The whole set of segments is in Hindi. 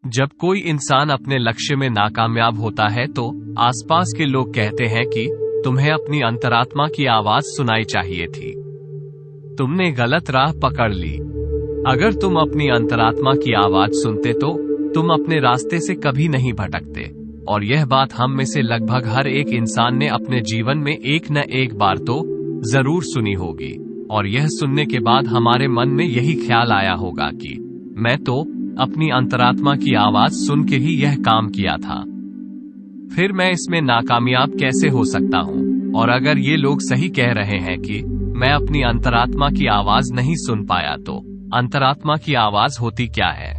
जब कोई इंसान अपने लक्ष्य में नाकामयाब होता है तो आसपास के लोग कहते हैं कि तुम्हें अपनी अंतरात्मा की आवाज सुनाई चाहिए थी, तुमने गलत राह पकड़ ली। अगर तुम अपनी अंतरात्मा की आवाज सुनते तो तुम अपने रास्ते से कभी नहीं भटकते। और यह बात हम में से लगभग हर एक इंसान ने अपने जीवन में एक न एक बार तो जरूर सुनी होगी। और यह सुनने के बाद हमारे मन में यही ख्याल आया होगा कि मैं तो अपनी अंतरात्मा की आवाज सुन के ही यह काम किया था, फिर मैं इसमें नाकामयाब कैसे हो सकता हूँ। और अगर ये लोग सही कह रहे हैं कि मैं अपनी अंतरात्मा की आवाज नहीं सुन पाया, तो अंतरात्मा की आवाज होती क्या है?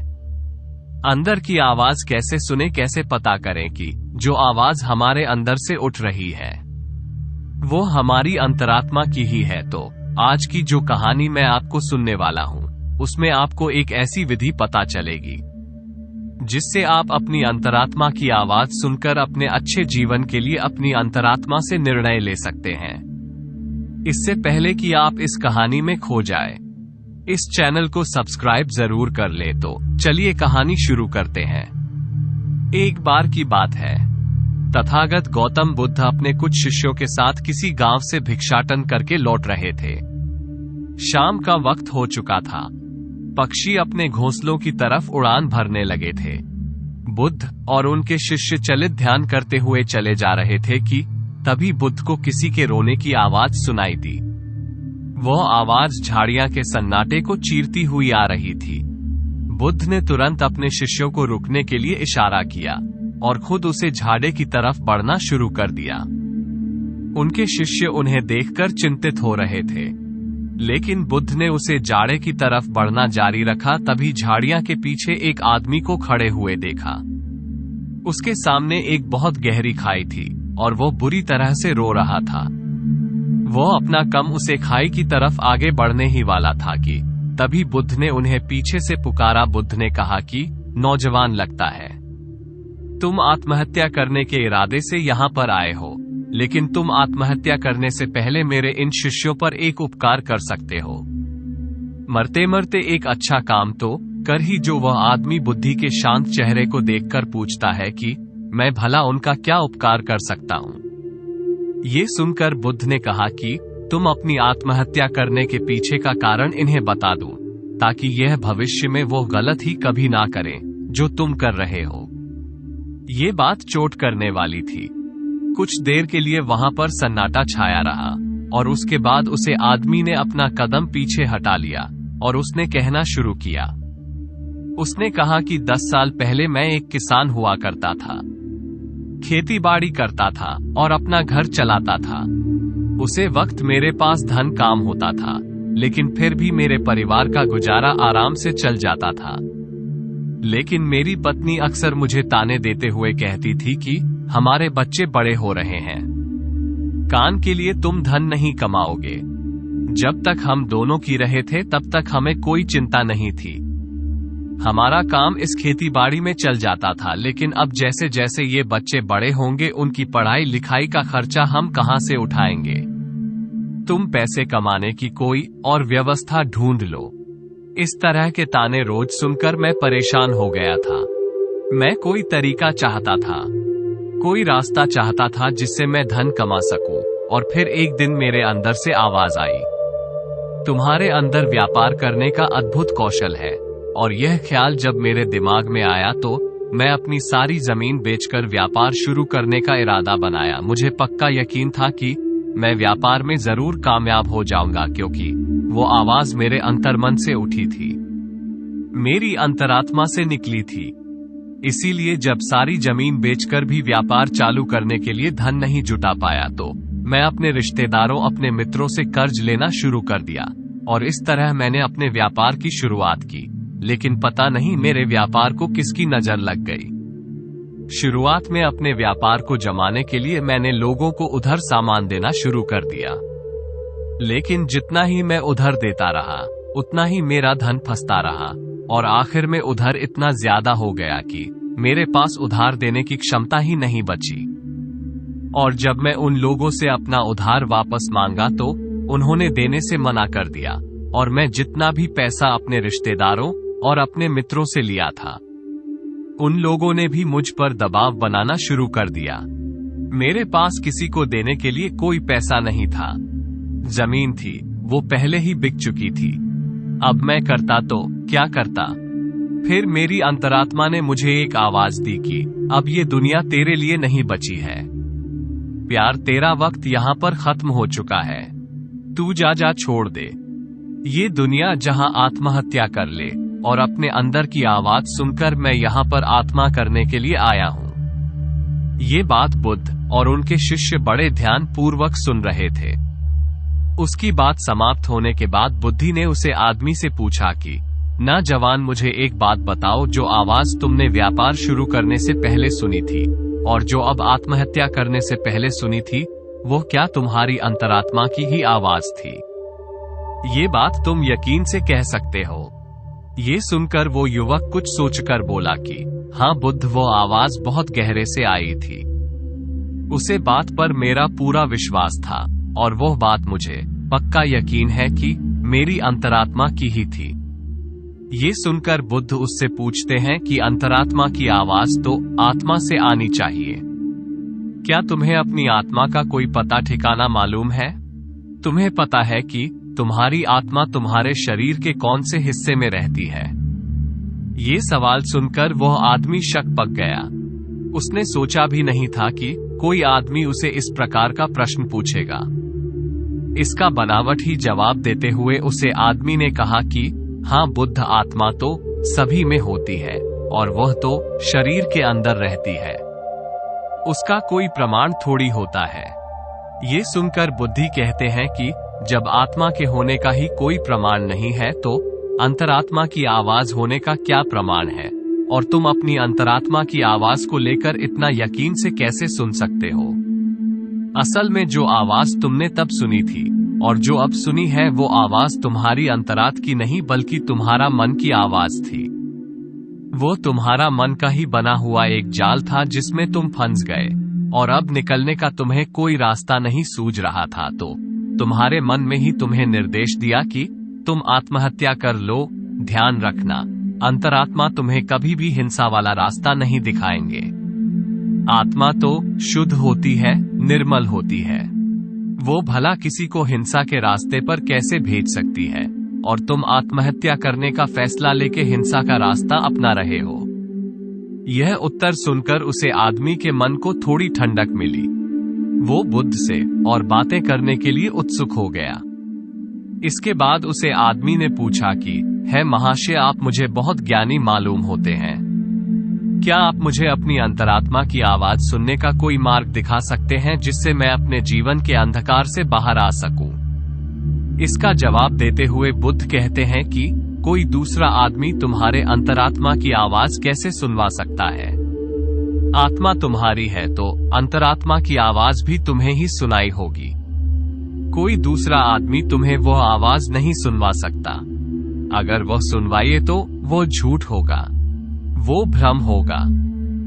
अंदर की आवाज कैसे सुने, कैसे पता करें कि जो आवाज हमारे अंदर से उठ रही है वो हमारी अंतरात्मा की ही है? तो आज की जो कहानी मैं आपको सुनने वाला हूँ उसमें आपको एक ऐसी विधि पता चलेगी जिससे आप अपनी अंतरात्मा की आवाज सुनकर अपने अच्छे जीवन के लिए अपनी अंतरात्मा से निर्णय ले सकते हैं। इससे पहले कि आप इस कहानी में खो जाए, इस चैनल को सब्सक्राइब जरूर कर ले। तो चलिए कहानी शुरू करते हैं। एक बार की बात है, तथागत गौतम बुद्ध अपने कुछ शिष्यों के साथ किसी गांव से भिक्षाटन करके लौट रहे थे। शाम का वक्त हो चुका था, पक्षी अपने घोंसलों की तरफ उड़ान भरने लगे थे। बुद्ध और उनके शिष्य चलित ध्यान करते हुए चले जा रहे थे कि तभी बुद्ध को किसी के रोने की आवाज सुनाई दी। वह आवाज झाड़ियां के सन्नाटे को चीरती हुई आ रही थी। बुद्ध ने तुरंत अपने शिष्यों को रुकने के लिए इशारा किया और खुद उसे झाड़े की तरफ बढ़ना शुरू कर दिया। उनके शिष्य उन्हें देखकर चिंतित हो रहे थे, लेकिन बुद्ध ने उसे जाड़े की तरफ बढ़ना जारी रखा। तभी झाड़ियां के पीछे एक आदमी को खड़े हुए देखा। उसके सामने एक बहुत गहरी खाई थी और वो बुरी तरह से रो रहा था। वो अपना कम उसे खाई की तरफ आगे बढ़ने ही वाला था कि तभी बुद्ध ने उन्हें पीछे से पुकारा। बुद्ध ने कहा कि नौजवान, लगता है तुम आत्महत्या करने के इरादे से यहाँ पर आए हो, लेकिन तुम आत्महत्या करने से पहले मेरे इन शिष्यों पर एक उपकार कर सकते हो। मरते मरते एक अच्छा काम तो कर ही। जो वह आदमी बुद्धि के शांत चेहरे को देखकर पूछता है कि मैं भला उनका क्या उपकार कर सकता हूँ। ये सुनकर बुद्ध ने कहा कि तुम अपनी आत्महत्या करने के पीछे का कारण इन्हें बता दूं, ताकि यह भविष्य में वो गलत ही कभी ना करें जो तुम कर रहे हो। ये बात चोट करने वाली थी। कुछ देर के लिए वहां पर सन्नाटा छाया रहा और उसके बाद उसे आदमी ने अपना कदम पीछे हटा लिया और उसने कहना शुरू किया। उसने कहा कि 10 साल पहले मैं एक किसान हुआ करता था, खेती बाड़ी करता था और अपना घर चलाता था। उसे वक्त मेरे पास धन काम होता था, लेकिन फिर भी मेरे परिवार का गुजारा आराम से चल जाता था। लेकिन मेरी पत्नी अक्सर मुझे ताने देते हुए कहती थी कि हमारे बच्चे बड़े हो रहे हैं, कान के लिए तुम धन नहीं कमाओगे। जब तक हम दोनों की रहे थे तब तक हमें कोई चिंता नहीं थी। हमारा काम इस खेती बाड़ी में चल जाता था, लेकिन अब जैसे जैसे ये बच्चे बड़े होंगे उनकी पढ़ाई लिखाई का खर्चा हम कहां से उठाएंगे। तुम पैसे कमाने की कोई और व्यवस्था ढूंढ लो। इस तरह के ताने रोज सुनकर मैं परेशान हो गया था। मैं कोई तरीका चाहता था, कोई रास्ता चाहता था जिससे मैं धन कमा सकूं। और फिर एक दिन मेरे अंदर से आवाज आई, तुम्हारे अंदर व्यापार करने का अद्भुत कौशल है। और यह ख्याल जब मेरे दिमाग में आया तो मैं अपनी सारी जमीन बेचकर व्यापार शुरू करने का इरादा बनाया। मुझे पक्का यकीन था कि मैं व्यापार में जरूर कामयाब हो जाऊंगा, क्योंकि वो आवाज मेरे अंतर्मन से उठी थी, मेरी अंतरात्मा से निकली थी। इसीलिए जब सारी जमीन बेचकर भी व्यापार चालू करने के लिए धन नहीं जुटा पाया तो मैं अपने रिश्तेदारों, अपने मित्रों से कर्ज लेना शुरू कर दिया और इस तरह मैंने अपने व्यापार की शुरुआत की। लेकिन पता नहीं मेरे व्यापार को किसकी नजर लग गई। शुरुआत में अपने व्यापार को जमाने के लिए मैंने लोगों को उधार सामान देना शुरू कर दिया, लेकिन जितना ही मैं उधार देता रहा उतना ही मेरा धन फंसता रहा और आखिर में उधार इतना ज्यादा हो गया कि मेरे पास उधार देने की क्षमता ही नहीं बची। और जब मैं उन लोगों से अपना उधार वापस मांगा तो उन्होंने देने से मना कर दिया और मैं जितना भी पैसा अपने रिश्तेदारों और अपने मित्रों से लिया था उन लोगों ने भी मुझ पर दबाव बनाना शुरू कर दिया। मेरे पास किसी को देने के लिए कोई पैसा नहीं था। जमीन थी, वो पहले ही बिक चुकी थी। अब मैं करता तो क्या करता? फिर मेरी अंतरात्मा ने मुझे एक आवाज दी कि अब ये दुनिया तेरे लिए नहीं बची है। प्यार, तेरा वक्त यहाँ पर खत्म हो चुका है। तू जा छोड़ दे ये दुनिया जहाँ आत्महत्या कर ले। और अपने अंदर की आवाज सुनकर मैं यहाँ पर आत्मा करने के लिए आया हूँ। ये बात बुद्ध और उनके शिष्य बड़े ध्यान पूर्वक सुन रहे थे। उसकी बात समाप्त होने के बाद बुद्धि ने उसे आदमी से पूछा कि ना जवान, मुझे एक बात बताओ, जो आवाज तुमने व्यापार शुरू करने से पहले सुनी थी और जो अब आत्महत्या करने से पहले सुनी थी, वो क्या तुम्हारी अंतरात्मा की ही आवाज थी? ये बात तुम यकीन से कह सकते हो? ये सुनकर वो युवक कुछ सोचकर बोला कि हाँ बुद्ध, वो आवाज बहुत गहरे से आई थी। उसे बात पर मेरा पूरा विश्वास था और वो बात मुझे पक्का यकीन है कि मेरी अंतरात्मा की ही थी। ये सुनकर बुद्ध उससे पूछते हैं कि अंतरात्मा की आवाज तो आत्मा से आनी चाहिए। क्या तुम्हें अपनी आत्मा का कोई पता ठिकाना मालूम है? तुम्हें पता है कि तुम्हारी आत्मा तुम्हारे शरीर के कौन से हिस्से में रहती है? ये सवाल सुनकर वह आदमी शक पक गया। उसने सोचा भी नहीं था कि कोई आदमी उसे इस प्रकार का प्रश्न पूछेगा। इसका बनावट ही जवाब देते हुए उसे आदमी ने कहा कि हाँ बुद्ध, आत्मा तो सभी में होती है और वह तो शरीर के अंदर रहती है। उसका कोई प्रमाण थोड़ी होता है। ये सुनकर बुद्धि कहते हैं कि जब आत्मा के होने का ही कोई प्रमाण नहीं है तो अंतरात्मा की आवाज होने का क्या प्रमाण है? और तुम अपनी अंतरात्मा की आवाज को लेकर इतना यकीन से कैसे सुन सकते हो? असल में जो आवाज तुमने तब सुनी थी और जो अब सुनी है, वो आवाज तुम्हारी अंतरात्मा की नहीं बल्कि तुम्हारा मन की आवाज थी। वो तुम्हारा मन का ही बना हुआ एक जाल था जिसमें तुम फंस गए और अब निकलने का तुम्हें कोई रास्ता नहीं सूझ रहा था, तो तुम्हारे मन में ही तुम्हें निर्देश दिया कि तुम आत्महत्या कर लो। ध्यान रखना, अंतरात्मा तुम्हें कभी भी हिंसा वाला रास्ता नहीं दिखाएंगे। आत्मा तो शुद्ध होती है, निर्मल होती है। वो भला किसी को हिंसा के रास्ते पर कैसे भेज सकती है? और तुम आत्महत्या करने का फैसला लेके हिंसा का रास्ता अपना रहे हो। यह उत्तर सुनकर उसे आदमी के मन को थोड़ी ठंडक मिली। वो बुद्ध से और बातें करने के लिए उत्सुक हो गया। इसके बाद उसे आदमी ने पूछा कि है महाशय, आप मुझे बहुत ज्ञानी मालूम होते हैं। क्या आप मुझे अपनी अंतरात्मा की आवाज सुनने का कोई मार्ग दिखा सकते हैं जिससे मैं अपने जीवन के अंधकार से बाहर आ सकूं? इसका जवाब देते हुए बुद्ध कहते हैं कि कोई दूसरा आदमी तुम्हारे अंतरात्मा की आवाज कैसे सुनवा सकता है? आत्मा तुम्हारी है तो अंतरात्मा की आवाज भी तुम्हें ही सुनाई होगी। कोई दूसरा आदमी तुम्हें वह आवाज नहीं सुनवा सकता। अगर वह सुनवाए तो वो झूठ होगा, वो भ्रम होगा।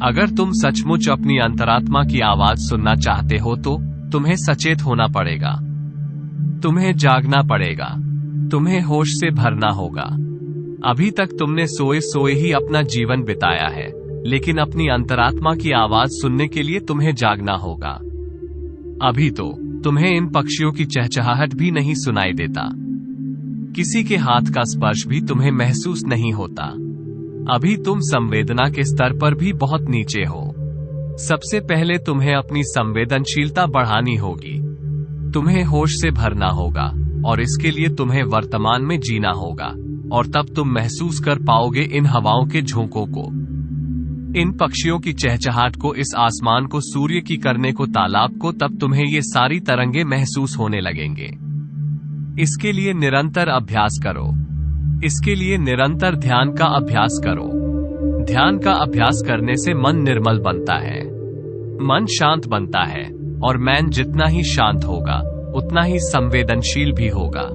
अगर तुम सचमुच अपनी अंतरात्मा की आवाज सुनना चाहते हो तो तुम्हें सचेत होना पड़ेगा, तुम्हें जागना पड़ेगा, तुम्हें होश से भरना होगा। अभी तक तुमने सोए सोए ही अपना जीवन बिताया है, लेकिन अपनी अंतरात्मा की आवाज सुनने के लिए तुम्हें जागना होगा। अभी तो तुम्हें इन पक्षियों की चहचहाहट भी नहीं सुनाई देता, किसी के हाथ का स्पर्श भी तुम्हें महसूस नहीं होता। अभी तुम संवेदना के स्तर पर भी बहुत नीचे हो। सबसे पहले तुम्हें अपनी संवेदनशीलता बढ़ानी होगी, तुम्हें होश से भरना होगा और इसके लिए तुम्हें वर्तमान में जीना होगा। और तब तुम महसूस कर पाओगे इन हवाओं के झोंकों को, इन पक्षियों की चहचहाट को, इस आसमान को, सूर्य की करने को, तालाब को। तब तुम्हें ये सारी तरंगे महसूस होने लगेंगे। इसके लिए निरंतर अभ्यास करो, इसके लिए निरंतर ध्यान का अभ्यास करो। ध्यान का अभ्यास करने से मन निर्मल बनता है, मन शांत बनता है और मन जितना ही शांत होगा उतना ही संवेदनशील भी होगा।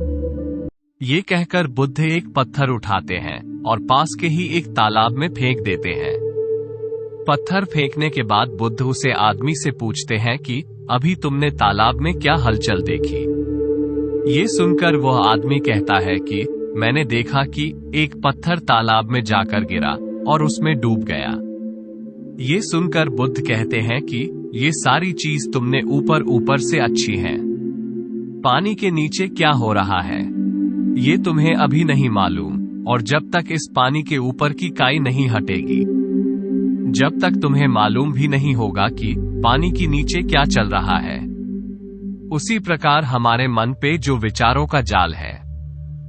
ये कहकर बुद्ध एक पत्थर उठाते हैं और पास के ही एक तालाब में फेंक देते हैं। पत्थर फेंकने के बाद बुद्ध उसे आदमी से पूछते हैं कि अभी तुमने तालाब में क्या हलचल देखी? ये सुनकर वह आदमी कहता है कि मैंने देखा कि एक पत्थर तालाब में जाकर गिरा और उसमें डूब गया। ये सुनकर बुद्ध कहते हैं कि ये सारी चीज तुमने ऊपर ऊपर से अच्छी हैं। पानी के नीचे क्या हो रहा है ये तुम्हें अभी नहीं मालूम, और जब तक इस पानी के ऊपर की काई नहीं हटेगी, जब तक तुम्हें मालूम भी नहीं होगा कि पानी के नीचे क्या चल रहा है। उसी प्रकार हमारे मन पे जो विचारों का जाल है,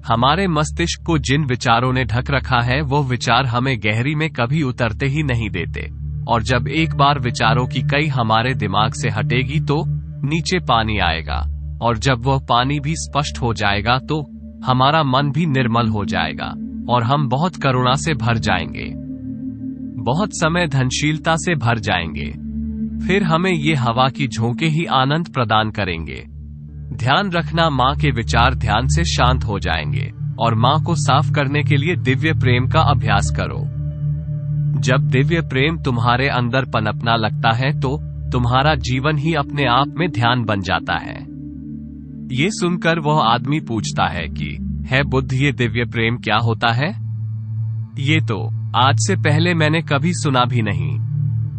हमारे मस्तिष्क को जिन विचारों ने ढक रखा है, वो विचार हमें गहरी में कभी उतरते ही नहीं देते। और जब एक बार विचारों की कई हमारे दिमाग से हटेगी तो नीचे पानी आएगा, और जब वह पानी भी स्पष्ट हो जाएगा तो हमारा मन भी निर्मल हो जाएगा और हम बहुत करुणा से भर जाएंगे, बहुत समय धनशीलता से भर जाएंगे। फिर हमें ये हवा की झोंके ही आनंद प्रदान करेंगे। ध्यान रखना, माँ के विचार ध्यान से शांत हो जाएंगे और माँ को साफ करने के लिए दिव्य प्रेम का अभ्यास करो। जब दिव्य प्रेम तुम्हारे अंदर पनपना लगता है तो तुम्हारा जीवन ही अपने आप में ध्यान बन जाता है। ये सुनकर वह आदमी पूछता है कि है बुद्ध, ये दिव्य प्रेम क्या होता है? ये तो आज से पहले मैंने कभी सुना भी नहीं।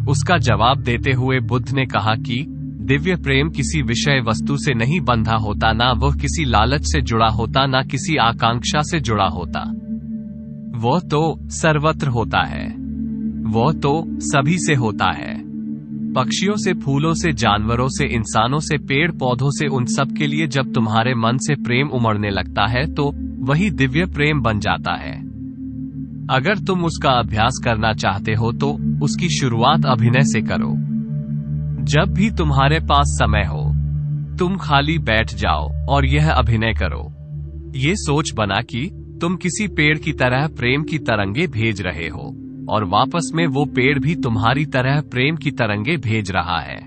उसका जवाब देते हुए बुद्ध ने कहा कि दिव्य प्रेम किसी विषय वस्तु से नहीं बंधा होता, ना वह किसी लालच से जुड़ा होता, ना किसी आकांक्षा से जुड़ा होता। वह तो सर्वत्र होता है, वह तो सभी से होता है। पक्षियों से, फूलों से, जानवरों से, इंसानों से, पेड़ पौधों से, उन सब के लिए जब तुम्हारे मन से प्रेम उमड़ने लगता है तो वही दिव्य प्रेम बन जाता है। अगर तुम उसका अभ्यास करना चाहते हो तो उसकी शुरुआत अभिनय से करो। जब भी तुम्हारे पास समय हो, तुम खाली बैठ जाओ और यह अभिनय करो। ये सोच बना कि तुम किसी पेड़ की तरह प्रेम की तरंगे भेज रहे हो और वापस में वो पेड़ भी तुम्हारी तरह प्रेम की तरंगे भेज रहा है।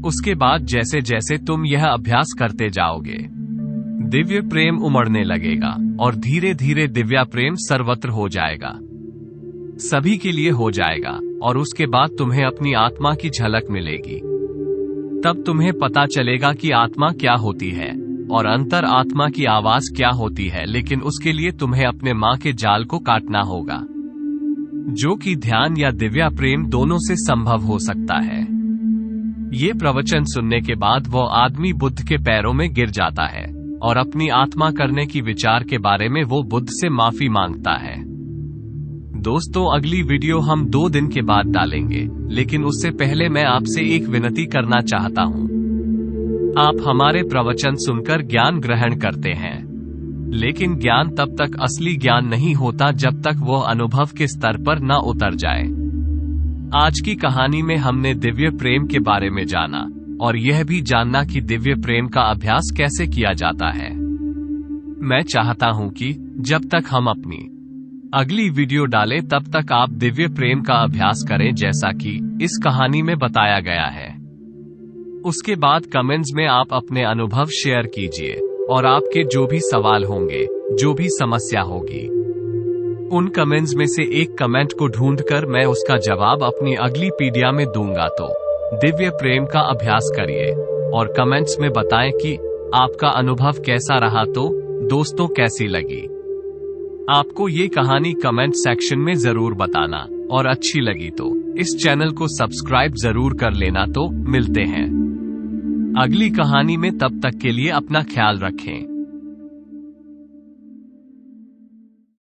उसके बाद जैसे जैसे तुम यह अभ्यास करते जाओगे, दिव्य प्रेम उमड़ने लगेगा और धीरे धीरे दिव्य प्रेम सर्वत्र हो जाएगा, सभी के लिए हो जाएगा। और उसके बाद तुम्हें अपनी आत्मा की झलक मिलेगी। तब तुम्हें पता चलेगा कि आत्मा क्या होती है और अंतर आत्मा की आवाज क्या होती है। लेकिन उसके लिए तुम्हें अपने माँ के जाल को काटना होगा, जो कि ध्यान या दिव्य प्रेम दोनों से संभव हो सकता है। ये प्रवचन सुनने के बाद वो आदमी बुद्ध के पैरों में गिर जाता है और अपनी आत्मा करने की विचार के बारे में वो बुद्ध से माफी मांगता है। दोस्तों, अगली वीडियो हम 2 दिन के बाद डालेंगे, लेकिन उससे पहले मैं आपसे एक विनती करना चाहता हूँ। आप हमारे प्रवचन सुनकर ज्ञान ग्रहण करते हैं, लेकिन ज्ञान तब तक असली ज्ञान नहीं होता जब तक वो अनुभव के स्तर पर न उतर जाए। आज की कहानी में हमने दिव्य प्रेम के बारे में जाना और यह भी जानना कि दिव्य प्रेम का अभ्यास कैसे किया जाता है। मैं चाहता हूं कि जब तक हम अपनी अगली वीडियो डालें तब तक आप दिव्य प्रेम का अभ्यास करें, जैसा कि इस कहानी में बताया गया है। उसके बाद कमेंट्स में आप अपने अनुभव शेयर कीजिए और आपके जो भी सवाल होंगे, जो भी समस्या होगी, उन कमेंट्स में से एक कमेंट को ढूंढकर मैं उसका जवाब अपनी अगली पीडिया में दूंगा। तो दिव्य प्रेम का अभ्यास करिए और कमेंट्स में बताएं कि आपका अनुभव कैसा रहा। तो दोस्तों, कैसी लगी आपको ये कहानी? कमेंट सेक्शन में जरूर बताना, और अच्छी लगी तो इस चैनल को सब्सक्राइब जरूर कर लेना। तो मिलते हैं अगली कहानी में, तब तक के लिए अपना ख्याल रखें।